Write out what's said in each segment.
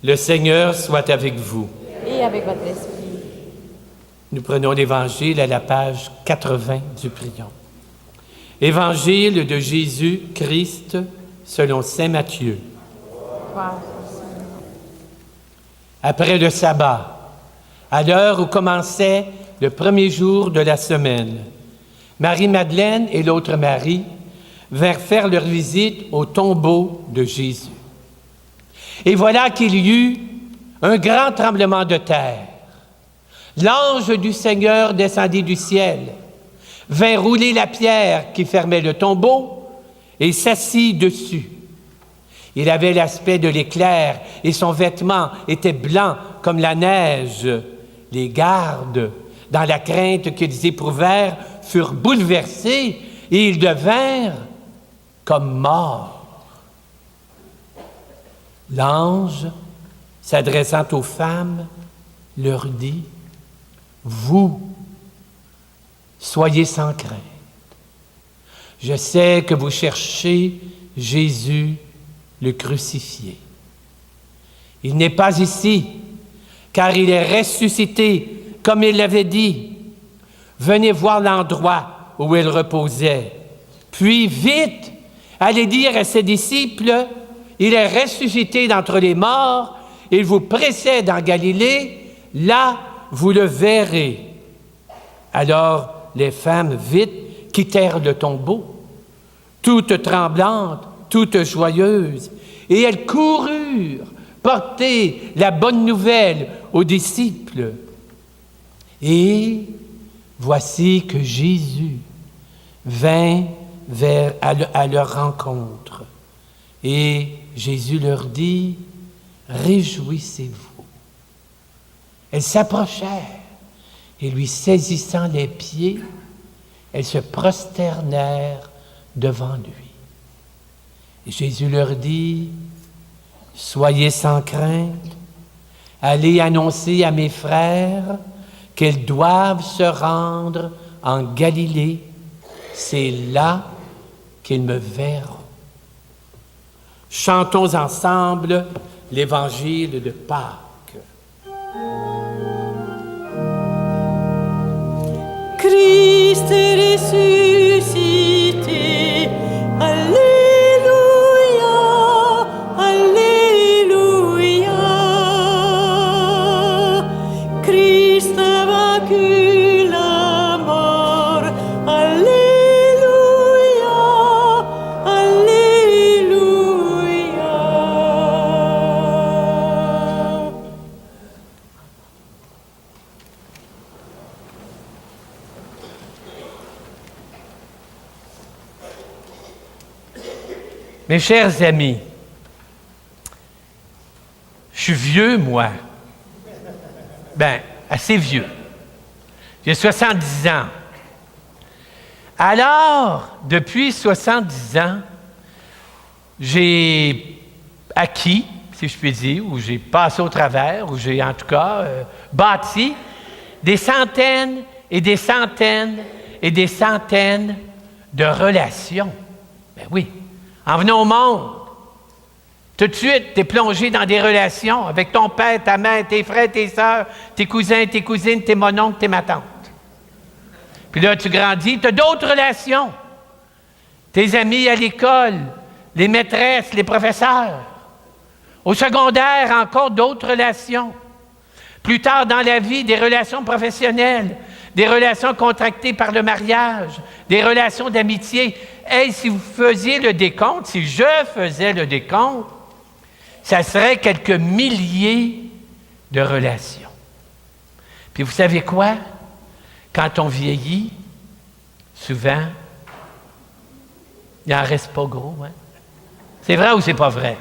Le Seigneur soit avec vous. Et avec votre esprit. Nous prenons l'Évangile à la page 80 du prion. Évangile de Jésus-Christ selon saint Matthieu. Après le sabbat, à l'heure où commençait le premier jour de la semaine, Marie-Madeleine et l'autre Marie vinrent faire leur visite au tombeau de Jésus. Et voilà qu'il y eut un grand tremblement de terre. L'ange du Seigneur descendit du ciel, vint rouler la pierre qui fermait le tombeau et s'assit dessus. Il avait l'aspect de l'éclair et son vêtement était blanc comme la neige. Les gardes, dans la crainte qu'ils éprouvèrent, furent bouleversés et ils devinrent comme morts. L'ange, s'adressant aux femmes, leur dit: « Vous, soyez sans crainte. Je sais que vous cherchez Jésus le crucifié. Il n'est pas ici, car il est ressuscité, comme il l'avait dit. Venez voir l'endroit où il reposait. Puis, vite, allez dire à ses disciples, il est ressuscité d'entre les morts, il vous précède en Galilée, là, vous le verrez. » Alors, les femmes, vite, quittèrent le tombeau, toutes tremblantes, toutes joyeuses, et elles coururent porter la bonne nouvelle aux disciples. Et voici que Jésus vint à leur rencontre. Et Jésus leur dit: « Réjouissez-vous. » Elles s'approchèrent et lui saisissant les pieds, elles se prosternèrent devant lui. Et Jésus leur dit: « Soyez sans crainte, allez annoncer à mes frères qu'ils doivent se rendre en Galilée, c'est là qu'ils me verront. » Chantons ensemble l'Évangile de Pâques. Christ est ressuscité, Alléluia, Alléluia. Christ a vaincu la mort, Alléluia, Alléluia. Mes chers amis, je suis vieux, moi. Assez vieux. J'ai 70 ans. Alors, depuis 70 ans, j'ai acquis, si je puis dire, ou j'ai passé au travers, ou j'ai en tout cas bâti des centaines et des centaines et des centaines de relations. Ben oui. En venant au monde, tout de suite, tu es plongé dans des relations avec ton père, ta mère, tes frères, tes sœurs, tes cousins, tes cousines, tes mononcles, tes matantes. Puis là, tu grandis, tu as d'autres relations. Tes amis à l'école, les maîtresses, les professeurs. Au secondaire, encore d'autres relations. Plus tard dans la vie, des relations professionnelles, des relations contractées par le mariage, des relations d'amitié. Hey, si vous faisiez le décompte, si je faisais le décompte, ça serait quelques milliers de relations. Puis vous savez quoi? Quand on vieillit, souvent, il n'en reste pas gros. Hein? C'est vrai ou c'est pas vrai?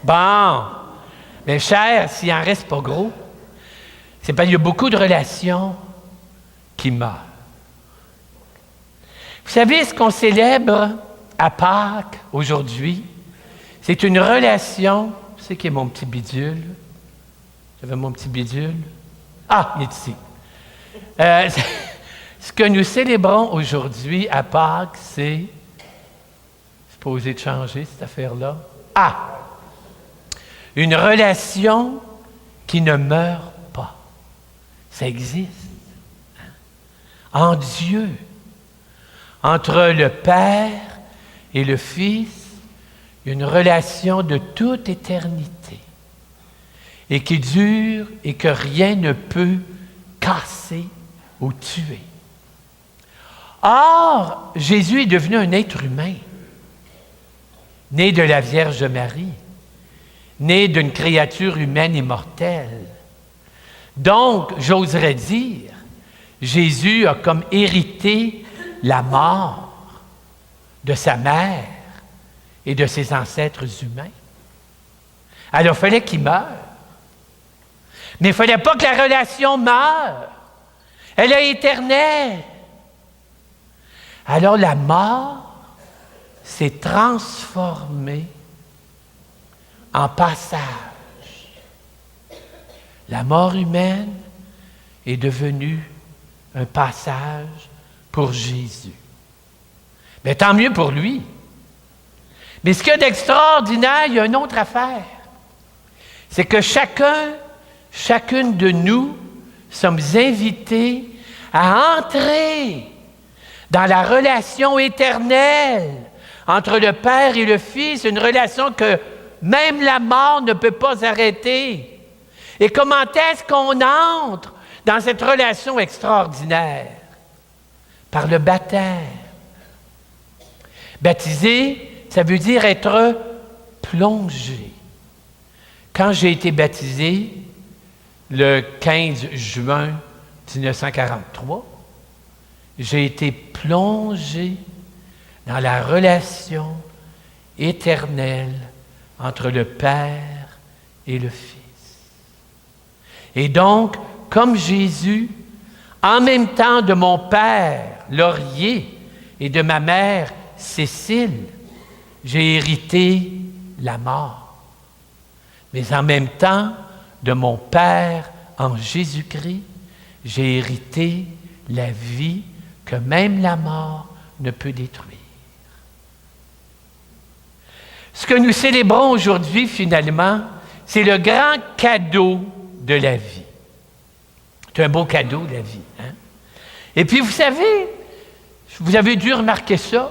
Bon, mes chers, s'il n'en reste pas gros, c'est parce qu'il y a beaucoup de relations qui meurent. Vous savez ce qu'on célèbre à Pâques aujourd'hui? C'est une relation. C'est qui est mon petit bidule? J'avais mon petit bidule. Ah, il est ici. Ce que nous célébrons aujourd'hui à Pâques, c'est supposé de changer cette affaire-là. Ah! Une relation qui ne meurt pas. Ça existe. En Dieu, entre le Père et le Fils, une relation de toute éternité et qui dure et que rien ne peut casser ou tuer. Or, Jésus est devenu un être humain, né de la Vierge Marie, né d'une créature humaine et mortelle. Donc, j'oserais dire, Jésus a comme hérité la mort de sa mère et de ses ancêtres humains. Alors, il fallait qu'il meure. Mais il ne fallait pas que la relation meure. Elle est éternelle. Alors, la mort s'est transformée en passage. La mort humaine est devenue un passage pour Jésus. Mais tant mieux pour lui. Mais ce qu'il y a d'extraordinaire, il y a une autre affaire. C'est que chacune de nous sommes invités à entrer dans la relation éternelle entre le Père et le Fils, une relation que même la mort ne peut pas arrêter. Et comment est-ce qu'on entre dans cette relation extraordinaire? Par le baptême. Baptiser, ça veut dire être plongé. Quand j'ai été baptisé, le 15 juin 1943, j'ai été plongé dans la relation éternelle entre le Père et le Fils. Et donc, comme Jésus, en même temps de mon père Laurier et de ma mère Cécile, j'ai hérité la mort. Mais en même temps de mon Père en Jésus-Christ, j'ai hérité la vie que même la mort ne peut détruire. Ce que nous célébrons aujourd'hui, finalement, c'est le grand cadeau de la vie. C'est un beau cadeau, la vie. Hein? Et puis, vous savez, vous avez dû remarquer ça,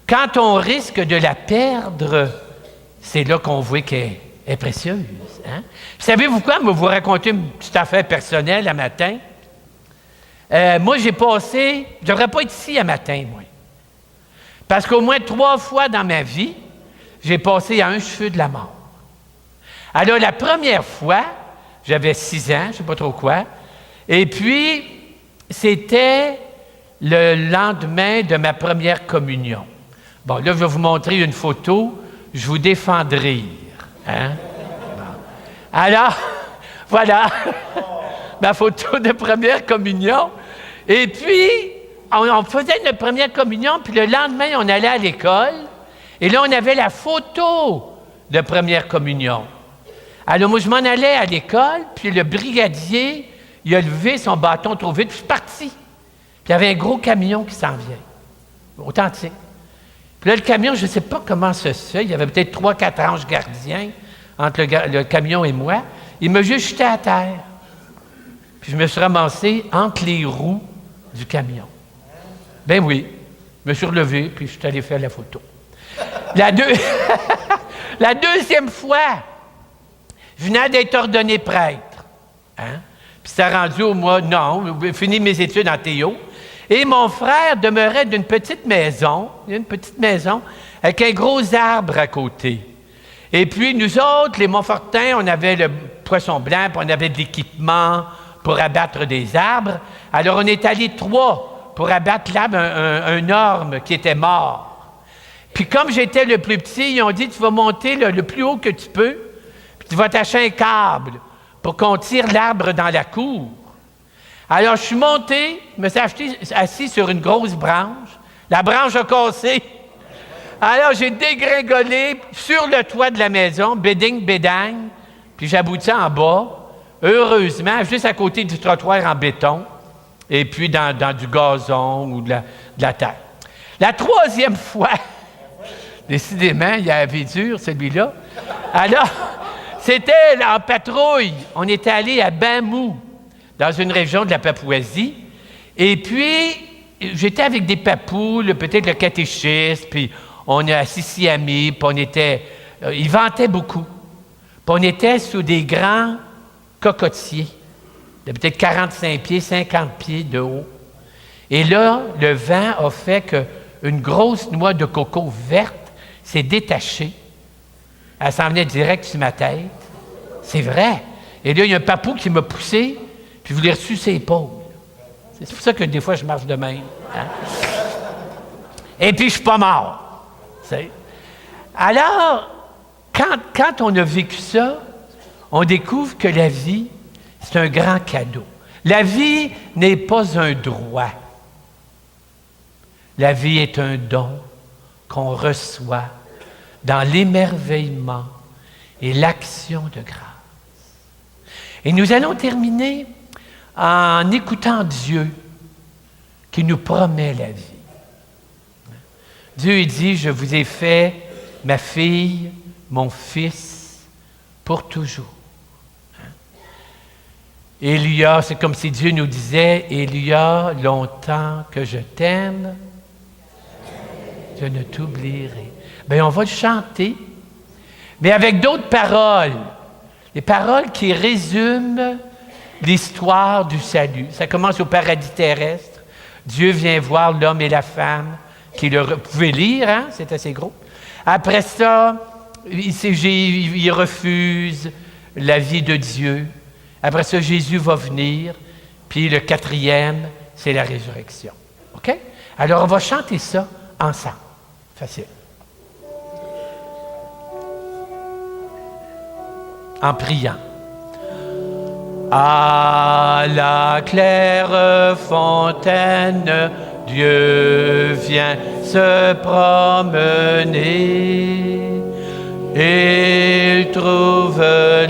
quand on risque de la perdre, c'est là qu'on voit qu'elle est précieuse. Hein? Savez-vous quoi? Je vais vous raconter une petite affaire personnelle un matin. Moi, je ne devrais pas être ici un matin, moi. Parce qu'au moins 3 fois dans ma vie, j'ai passé à un cheveu de la mort. Alors, la première fois, j'avais 6 ans, je ne sais pas trop quoi, et puis, c'était le lendemain de ma première communion. Bon, là, je vais vous montrer une photo, je vous défends de rire. Hein? Bon. Alors, voilà, ma photo de première communion. Et puis, on faisait notre première communion, puis le lendemain, on allait à l'école, et là, on avait la photo de première communion. Alors, moi, je m'en allais à l'école, puis le brigadier, il a levé son bâton trop vite, puis je suis parti. Puis il y avait un gros camion qui s'en vient, authentique. Puis là, le camion, je ne sais pas comment ça se fait, il y avait peut-être 3-4 anges gardiens entre le camion et moi. Il m'a juste jeté à terre. Puis je me suis ramassé entre les roues du camion. Ben oui, je me suis relevé, puis je suis allé faire la photo. La deuxième fois, je venais d'être ordonné prêtre. Hein? Puis c'était rendu au mois, non, j'ai fini mes études en théo. Et mon frère demeurait d'une petite maison, avec un gros arbre à côté. Et puis, nous autres, les Montfortins, on avait le poisson blanc, puis on avait de l'équipement pour abattre des arbres. Alors, on est allés 3 pour abattre l'arbre, un orme qui était mort. Puis, comme j'étais le plus petit, ils ont dit, tu vas monter le plus haut que tu peux, puis tu vas attacher un câble pour qu'on tire l'arbre dans la cour. Alors, je suis monté, je me suis assis sur une grosse branche. La branche a cassé. Alors, j'ai dégringolé sur le toit de la maison, béding, bédang, puis j'aboutis en bas, heureusement, juste à côté du trottoir en béton, et puis dans du gazon ou de la terre. La 3e fois, décidément, il avait dur, celui-là. Alors, c'était en patrouille. On était allé à Bamou, dans une région de la Papouasie. Et puis, j'étais avec des papous, peut-être le catéchisme, puis on est à Sissi-Ami, puis on était... ils vantaient beaucoup. Puis on était sous des grands cocotiers, de peut-être 45 pieds, 50 pieds de haut. Et là, le vent a fait qu'une grosse noix de coco verte s'est détachée. Elle s'en venait direct sur ma tête. C'est vrai. Et là, il y a un papou qui m'a poussé, puis voulait reçu ses épaules. C'est pour ça que des fois, je marche de même. Hein? Et puis, je suis pas mort. T'sais. Alors, quand on a vécu ça, on découvre que la vie, c'est un grand cadeau. La vie n'est pas un droit. La vie est un don qu'on reçoit dans l'émerveillement et l'action de grâce. Et nous allons terminer en écoutant Dieu qui nous promet la vie. Dieu dit, je vous ai fait ma fille, mon fils, pour toujours. Il y a, c'est comme si Dieu nous disait, il y a longtemps que je t'aime, je ne t'oublierai. Bien, on va le chanter, mais avec d'autres paroles. Les paroles qui résument l'histoire du salut. Ça commence au paradis terrestre. Dieu vient voir l'homme et la femme, vous pouvez lire, hein? C'est assez gros. Après ça, il refuse la vie de Dieu. Après ça, Jésus va venir. Puis le 4e, c'est la résurrection. OK? Alors, on va chanter ça ensemble. Facile. En priant. À la claire fontaine, Dieu vient se promener. Il trouve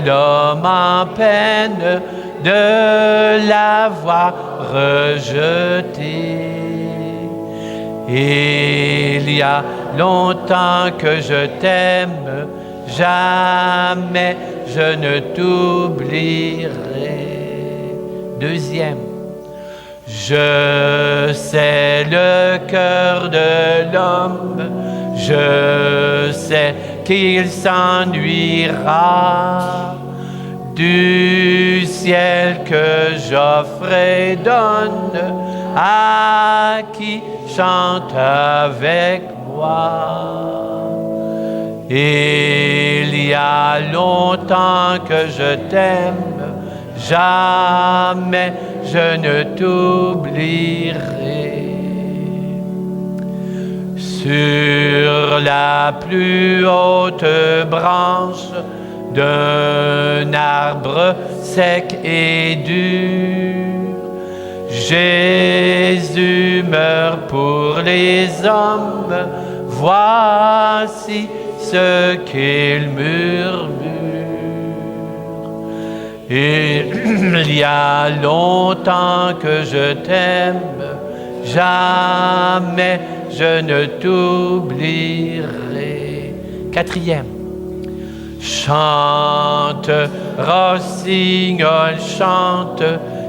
l'homme en peine de l'avoir rejeté. Il y a longtemps que je t'aime, jamais je ne t'oublierai. 2e. Je sais le cœur de l'homme, je sais qu'il s'ennuiera du ciel que j'offre et donne à qui chante avec moi. Il y a longtemps que je t'aime, jamais je ne t'oublierai. Sur la plus haute branche d'un arbre sec et dur, Jésus meurt pour les hommes, voici ce qu'il murmure. Il y a longtemps que je t'aime, jamais je ne t'oublierai. 4e. Chante, rossignol, chante,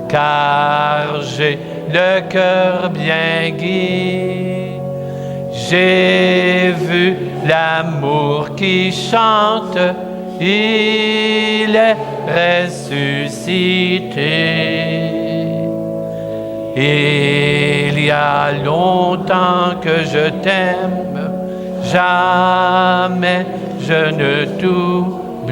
car j'ai le cœur bien gai. J'ai vu l'amour qui chante, il est ressuscité. Il y a longtemps que je t'aime, jamais je ne t'oublierai.